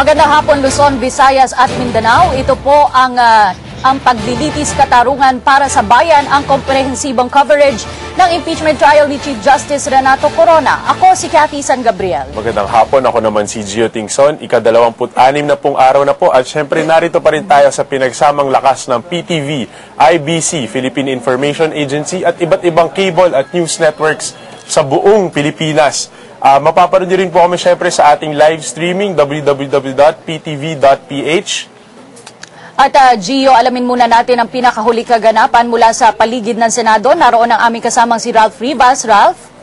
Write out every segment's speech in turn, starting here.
Magandang hapon Luzon, Visayas at Mindanao. Ito po ang paglilitis katarungan para sa bayan, ang komprehensibong coverage ng impeachment trial ni Chief Justice Renato Corona. Ako si Cathy San Gabriel. Magandang hapon, ako naman si Gio Tingson. Ika-26 na pong araw na po at syempre narito pa rin tayo sa pinagsamang lakas ng PTV, IBC, Philippine Information Agency at iba't ibang cable at news networks sa buong Pilipinas. Mapapanood niyo rin po kami syempre sa ating live streaming www.ptv.ph. At Gio, alamin muna natin ang pinakahuli kaganapan mula sa paligid ng Senado. Naroon ang aming kasamang si Ralph Rivas. Ralph?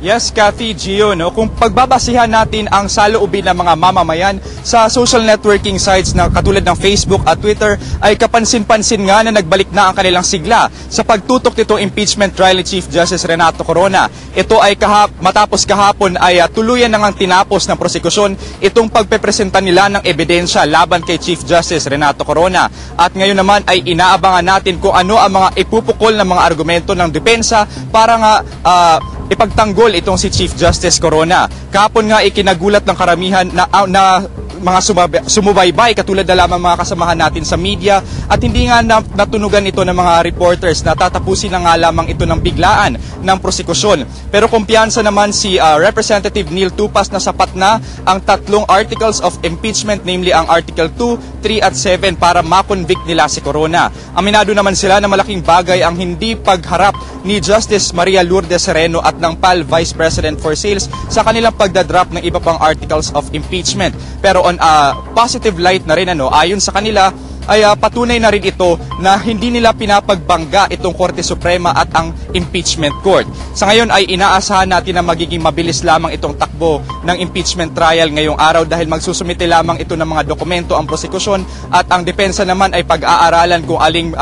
Yes, Cathy, Gio, no? Kung pagbabasihan natin ang saloobin ng mga mamamayan sa social networking sites na katulad ng Facebook at Twitter, ay kapansin-pansin nga na nagbalik na ang kanilang sigla sa pagtutok nitong impeachment trial ni Chief Justice Renato Corona. Ito ay matapos kahapon ay tuluyan na ngang tinapos ng prosekusyon itong pagpepresenta nila ng ebidensya laban kay Chief Justice Renato Corona. At ngayon naman ay inaabangan natin kung ano ang mga ipupukol ng mga argumento ng depensa para nga ipagtanggol itong si Chief Justice Corona. Kahapon nga ikinagulat ng karamihan na mga sumubaybay katulad na lamang mga kasamahan natin sa media at hindi nga natunugan ito ng mga reporters na tatapusin na nga lamang ito ng biglaan ng prosekusyon. Pero kumpiyansa naman si Representative Neil Tupas na sapat na ang tatlong articles of impeachment, namely ang Article 2, 3 at 7 para makonvict nila si Corona. Aminado naman sila na malaking bagay ang hindi pagharap ni Justice Maria Lourdes Sereno at ng PAL Vice President for Sales sa kanilang pagdadrop ng iba pang articles of impeachment. Pero on positive light na rin ayon sa kanila ay patunay na rin ito na hindi nila pinapagbangga itong Korte Suprema at ang impeachment court. Sa ngayon ay inaasahan natin na magiging mabilis lamang itong takbo ng impeachment trial ngayong araw dahil magsusumite lamang ito ng mga dokumento ang prosekusyon at ang depensa naman ay pag-aaralan kung aling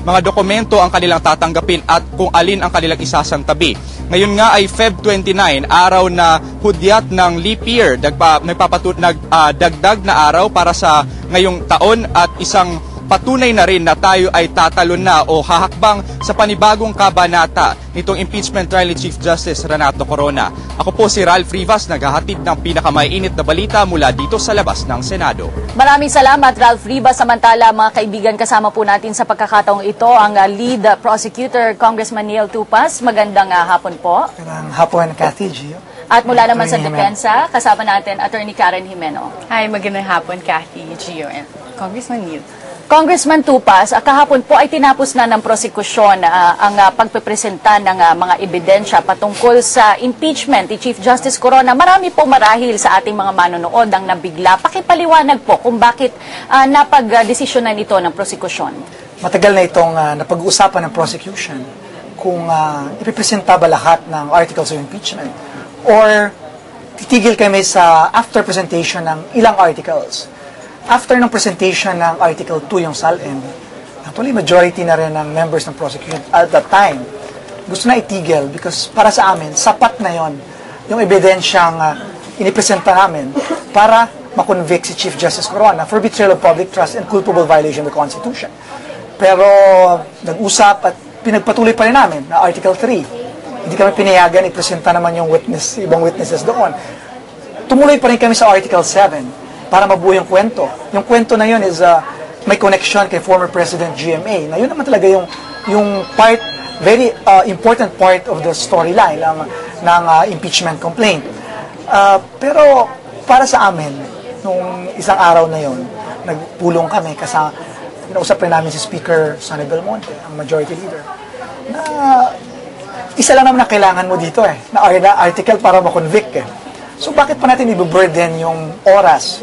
mga dokumento ang kanilang tatanggapin at kung alin ang kanilang isasantabi. Ngayon nga ay Feb 29, araw na hudyat ng leap year, dagdag na araw para sa ngayong taon at isang patunay na rin na tayo ay tatalon na o hahakbang sa panibagong kabanata nitong impeachment trial ni Chief Justice Renato Corona. Ako po si Ralph Rivas, naghahatid ng pinakamaiinit na balita mula dito sa labas ng Senado. Maraming salamat, Ralph Rivas. Samantala, mga kaibigan, kasama po natin sa pagkakataong ito ang lead prosecutor, Congressman Neil Tupas. Magandang hapon po. Magandang hapon, Cathy, Gio. At mula naman sa depensa, kasama natin Attorney Karen Jimeno. Hi, magandang hapon, Cathy, Gio, and Congressman Neil. Congressman Tupas, kahapon po ay tinapos na ng prosekusyon ang pagpepresenta ng mga ebidensya patungkol sa impeachment ni Chief Justice Corona. Marami po marahil sa ating mga manonood ang nabigla. Pakipaliwanag po kung bakit napag-desisyonan ito ng prosekusyon. Matagal na itong napag-uusapan ng prosecution kung ipipresenta ba lahat ng articles of impeachment or titigil kami sa after presentation ng ilang articles. After ng presentation ng Article 2 yung SALN, actually majority na rin ng members ng prosecution at that time gusto na itigil because para sa amin, sapat na yon yung ebidensyang inipresenta namin para makonvict si Chief Justice Corona for betrayal of public trust and culpable violation of the Constitution. Pero nag-usap at pinagpatuloy pa rin namin na Article 3. Hindi kami pinayagan, ipresenta naman yung ibang witnesses doon. Tumuloy pa rin kami sa Article 7 para mabuo yung kwento. Yung kwento na yun is may connection kay former President GMA. Na yun naman talaga yung part, very important part of the storyline ng impeachment complaint. Pero para sa amin, nung isang araw na yun, nagpulong kami kasama, nausap rin namin si Speaker Sonny Belmonte, ang majority leader, na isa lang naman na kailangan mo dito na article para makonvict So bakit pa natin i-burden yung oras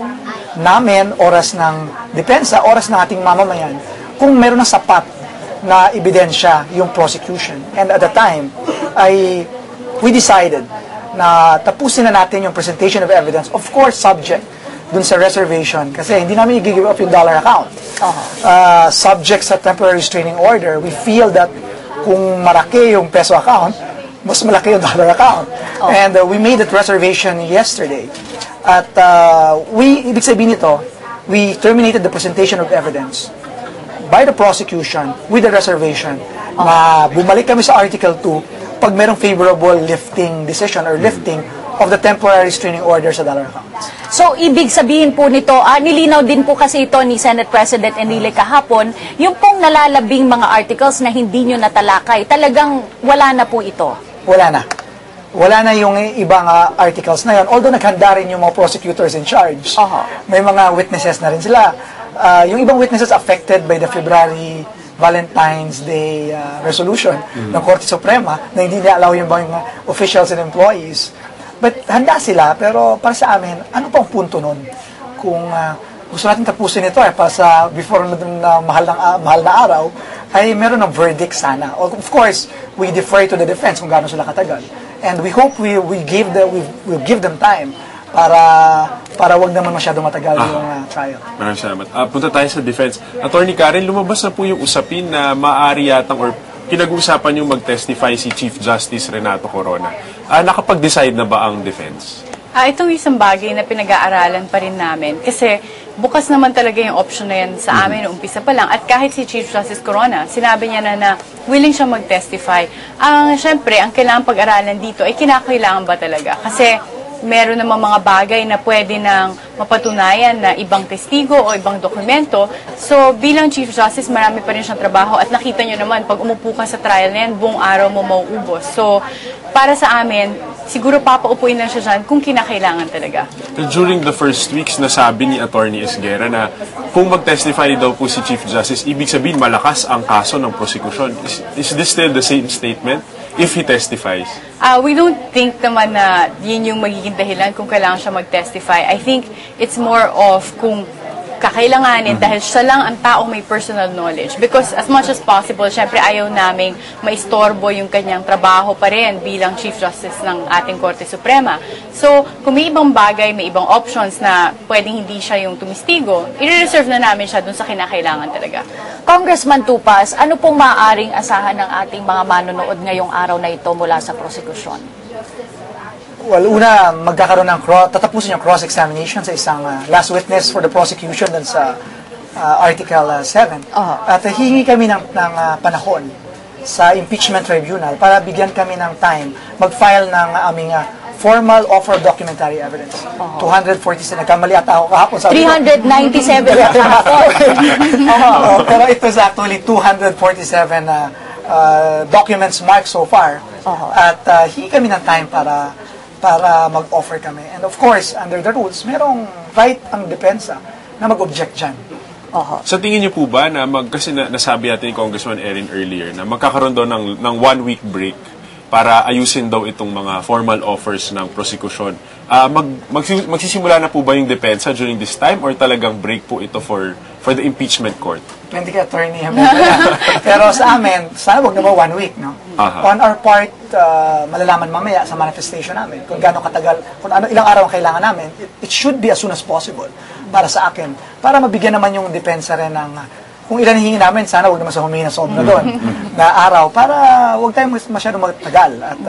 namin, oras ng depensa, oras ng ating mamamayan kung meron na sapat na ebidensya yung prosecution. And at the time, we decided na tapusin na natin yung presentation of evidence, of course subject dun sa reservation kasi hindi namin i-give up yung dollar account. Subject sa temporary restraining order, we feel that kung maraki yung peso account, mas malaki yung dollar account. And we made that reservation yesterday. At ibig sabihin nito, we terminated the presentation of evidence by the prosecution with the reservation na bumalik kami sa Article 2 pag merong favorable lifting decision or lifting of the temporary restraining order sa dollar accounts. So, ibig sabihin po nito, nilinaw din po kasi ito ni Senate President Enrile kahapon, yung pong nalalabing mga articles na hindi nyo natalakay, talagang wala na po ito. Wala na. Wala na yung ibang articles na yun. Although naghanda rin yung mga prosecutors in charge. May mga witnesses na rin sila. Yung ibang witnesses affected by the February Valentine's Day resolution ng Korte Suprema na hindi niya-allow yung mga officials and employees. But handa sila, pero para sa amin, ano pang punto nun? Kung gusto natin tapusin ito para sa before na mahal na araw, ay meron ng verdict sana. Of course, we defer to the defense kung gaano sila katagal. And we hope we'll give them time para wag naman masyado matagal yung trial. Maraming salamat. Punta tayo sa defense. Attorney Karen, lumabas na po yung usapin na maaari yatang or pinag-uusapan yung mag-testify si Chief Justice Renato Corona. Nakapag-decide na ba ang defense? Itong isang bagay na pinag-aaralan pa rin namin kasi bukas naman talaga yung option na yan sa amin noong umpisa pa lang. At kahit si Chief Justice Corona, sinabi niya na willing siya mag-testify. Siyempre, ang kailangan pag-aralan dito ay kinakailangan ba talaga? Kasi meron namang mga bagay na pwede nang mapatunayan na ibang testigo o ibang dokumento. So, bilang Chief Justice, marami pa rin siyang trabaho at nakita nyo naman, pag umupo ka sa trial na yan, buong araw mo mauubos. So, para sa amin, siguro papaupuin lang siya dyan kung kinakailangan talaga. During the first weeks, nasabi ni Attorney Esguerra na kung mag-testify daw po si Chief Justice, ibig sabihin malakas ang kaso ng prosecution. Is this still the same statement if he testifies? We don't think naman na yun yung magiging dahilan kung kailangan siya mag-testify. I think it's more of kung kakailanganin dahil siya lang ang taong may personal knowledge. Because as much as possible, syempre ayaw naming maistorbo yung kanyang trabaho pa rin bilang Chief Justice ng ating Korte Suprema. So, kung may ibang bagay, may ibang options na pwedeng hindi siya yung tumistigo, i-reserve na namin siya dun sa kinakailangan talaga. Congressman Tupas, ano pong maaaring asahan ng ating mga manonood ngayong araw na ito mula sa prosekusyon? Well, una, magkakaroon ng tatapusin yung cross-examination sa isang last witness for the prosecution dun sa Article 7. At hihingi kami ng panahon sa impeachment tribunal para bigyan kami ng time mag-file ng aming formal offer of documentary evidence. 247, nagkamali ata ako kahapon. 397 na kahapon. Pero it was actually 247 documents marked so far. At hihingi kami ng time para mag-offer kami. And of course, under the rules, merong right ang depensa na mag-object dyan. Sa tingin niyo po ba na kasi nasabi natin ni Congressman Erin earlier na magkakaroon daw ng 1-week break para ayusin daw itong mga formal offers ng prosecution. Magsisimula na po ba yung depensa during this time or talagang break po ito for the impeachment court? Depende kay attorney. Pero sa amin, sana wag naman 1 week, no? On our part, malalaman mamaya sa manifestation namin kung gaano katagal, kung ilang araw ang kailangan namin. It should be as soon as possible para sa akin. Para mabigyan naman yung depensa rin ng kung ilan hihingi namin, sana wag naman sa humingi na sobra doon na araw para wag tayong masyadong magtagal at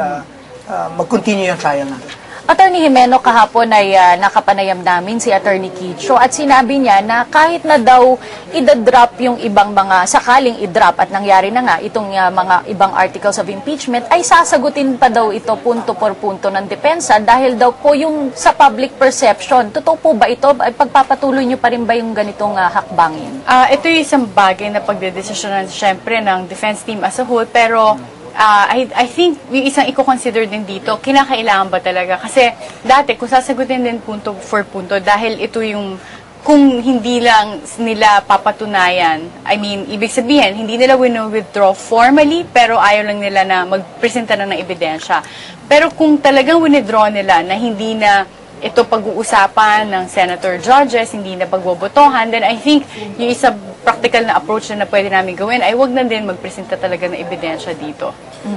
mag-continue yung trial natin. Attorney Jimeno, kahapon ay nakapanayam namin si Attorney Kicho at sinabi niya na kahit na daw idadrop yung ibang mga, sakaling idrop at nangyari na nga itong mga ibang articles of impeachment, ay sasagutin pa daw ito punto por punto ng depensa dahil daw po yung sa public perception. Totoo po ba ito? Pagpapatuloy niyo pa rin ba yung ganitong hakbangin? Ito yung isang bagay na pagdedesisyonan syempre ng defense team as a whole, pero I think yung isang i-consider din dito, kinakailangan ba talaga? Kasi dati, kung sasagutin din punto for punto, dahil ito yung, kung hindi lang nila papatunayan, I mean, ibig sabihin, hindi nila withdraw formally, pero ayaw lang nila na magpresenta na ng ebidensya. Pero kung talagang withdraw nila na hindi na ito pag-uusapan ng senator judges, hindi na pagbobotohan, then I think yung isang practical na approach na pwede namin gawin ay wag na din magpresenta talaga ng ebidensya dito.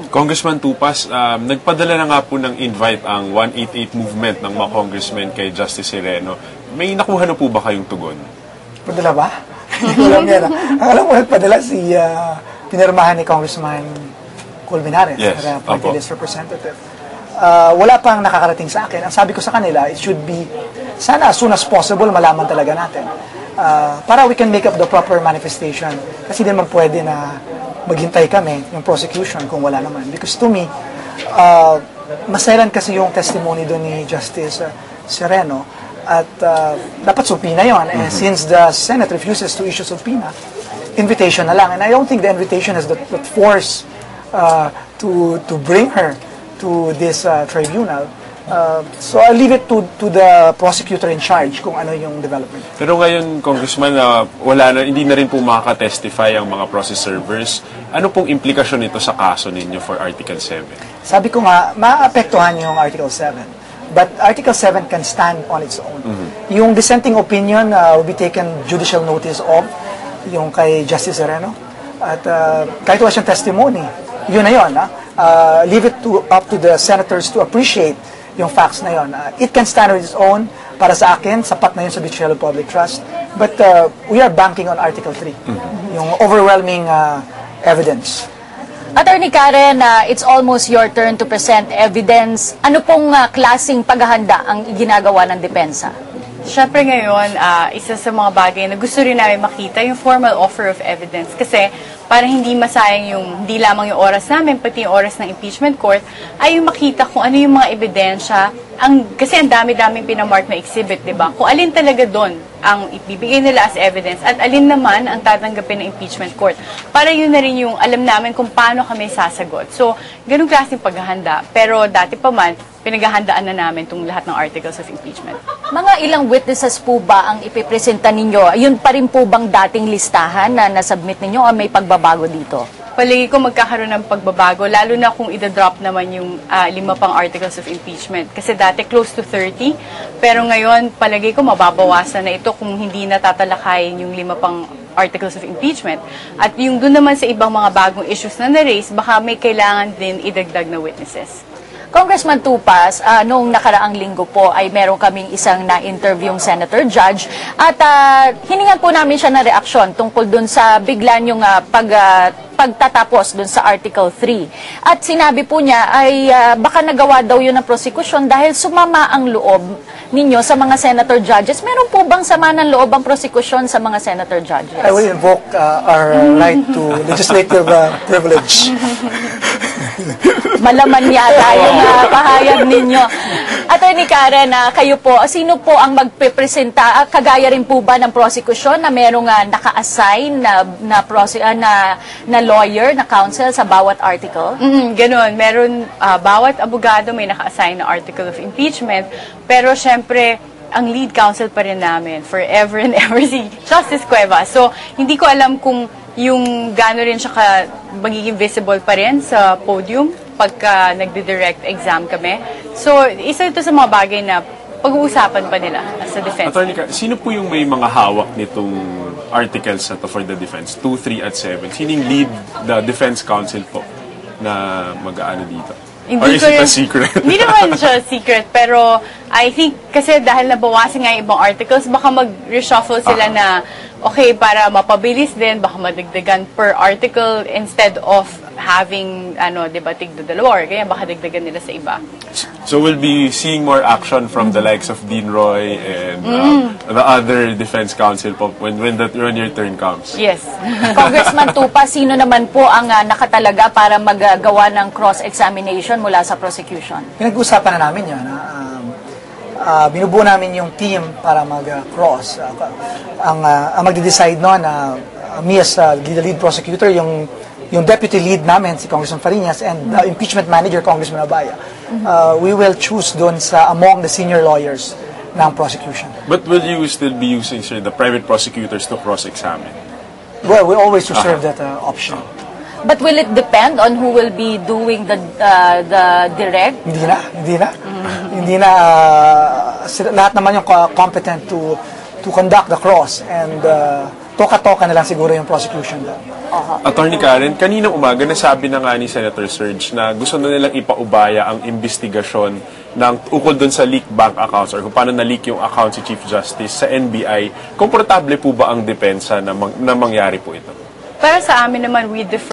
Congressman Tupas, nagpadala na nga po ng invite ang 188 movement ng mga congressmen kay Justice Sereno. May nakuha na po ba kayong tugon? Padala ba? Hindi ko alam yan. Ang alam ko nagpadala si pinirmahan ni Congressman Colmenares, party list representative. Wala pang nakakarating sa akin. Ang sabi ko sa kanila, it should be, sana as soon as possible, malaman talaga natin. Para we can make up the proper manifestation. Kasi di naman pwede na maghintay kami yung prosecution kung wala naman. Because to me, masailan kasi yung testimony doon ni Justice Sereno. At dapat subpoena yon. And since the Senate refuses to issue subpoena, invitation na lang. And I don't think the invitation is that force to bring her to this tribunal. So I'll leave it to the prosecutor in charge kung ano yung development. Pero ngayon, Congressman, hindi na rin po makaka-testify ang mga process servers. Ano pong implikasyon nito sa kaso ninyo for Article 7? Sabi ko nga, maapektuhan yung Article 7. But Article 7 can stand on its own. Yung dissenting opinion will be taken judicial notice of, yung kay Justice Sereno. At kahit wala siyang testimony, yun na yun. Leave it up to the senators to appreciate yung facts na yun. It can stand on its own. Para sa akin, sapat na yun sa betrayal of public trust. But we are banking on Article 3. Yung overwhelming evidence. Attorney Karen, it's almost your turn to present evidence. Ano pong klaseng paghahanda ang ginagawa ng depensa? Siyempre ngayon, isa sa mga bagay na gusto rin namin makita yung formal offer of evidence. Kasi para hindi masayang hindi lamang yung oras namin, pati yung oras ng impeachment court, ay yung makita kung ano yung mga ebidensya. Kasi ang dami-daming pinamark na exhibit, di ba? Kung alin talaga doon ang ibibigay nila as evidence at alin naman ang tatanggapin ng impeachment court. Para yun na rin yung alam namin kung paano kami sasagot. So, ganung klaseng paghahanda. Pero dati pa man, pinaghahandaan na namin itong lahat ng articles of impeachment. Mga ilang witnesses po ba ang ipipresenta ninyo? Yun pa rin po bang dating listahan na nasubmit ninyo o may pagbabago dito? Palagi ko magkakaroon ng pagbabago, lalo na kung idadrop naman yung 5 pang articles of impeachment. Kasi dati close to 30, pero ngayon palagi ko mababawasan na ito kung hindi natatalakayin yung 5 pang articles of impeachment. At yung doon naman sa ibang mga bagong issues na na-raise, baka may kailangan din idagdag na witnesses. Congressman Tupas, noong nakaraang linggo po ay meron kaming isang na-interviewing senator judge at hiningan po namin siya ng reaksyon tungkol dun sa bigla yung pagtatapos dun sa Article 3. At sinabi po niya ay baka nagawa daw yun ng prosecution dahil sumama ang loob ninyo sa mga senator judges. Meron po bang sama ng loob ang prosecution sa mga senator judges? I will invoke our right to legislative privilege. Malaman yata yung pahayag ninyo. Attorney Karen, kayo po, sino po ang magpipresenta? Kagaya rin po ba ng prosecution na merong naka-assign na lawyer, na counsel sa bawat article? Ganon. Meron, bawat abogado may naka-assign na article of impeachment. Pero syempre, ang lead counsel pa rin namin forever and ever si Justice Cuevas. So, hindi ko alam kung yung gano'n rin siya magiging visible pa rin sa podium pagka nagdi-direct exam kami. So, isa ito sa mga bagay na pag-uusapan pa nila sa defense. Attorney, sino po yung may mga hawak nitong articles na to for the defense? 2, 3, at 7. Sino yung lead the defense counsel po na mag-aano dito? Or is it a secret? Hindi naman siya secret, pero I think kasi dahil nabawasan nga yung ibang articles, baka mag-reshuffle sila na okay, para mapabilis din, baka madagdagan per article instead of having, diba, tigdo-dalawa or ganyan, baka dagdagan nila sa iba. So we'll be seeing more action from the likes of Dean Roy and the other defense counsel po when your turn comes. Yes. Congressman Tupa, sino naman po ang nakatalaga para maggawa ng cross-examination mula sa prosecution? Pinag-usapan na namin yan. Binubuo namin yung team para mag-cross. Ang magde-decide noon, me as the lead prosecutor, yung deputy lead namin, si Congressman Fariñas, and the impeachment manager, Congressman Abaya. We will choose doon among the senior lawyers ng prosecution. But will you still be using, sir, the private prosecutors to cross-examine? Well, we always reserve that option. But will it depend on who will be doing the direct? Hindi na. Lahat naman yung competent to conduct the cross, and toka-toka na lang siguro yung prosecution doon. Attorney Karen, kaninang umaga nasabi na nga ni Senator Serge na gusto na nilang ipaubaya ang investigasyon ng ukol doon sa leak bank accounts or kung paano na-leak yung account si Chief Justice sa NBI. Komportable po ba ang depensa na mangyari po ito? Para sa amin naman, we defer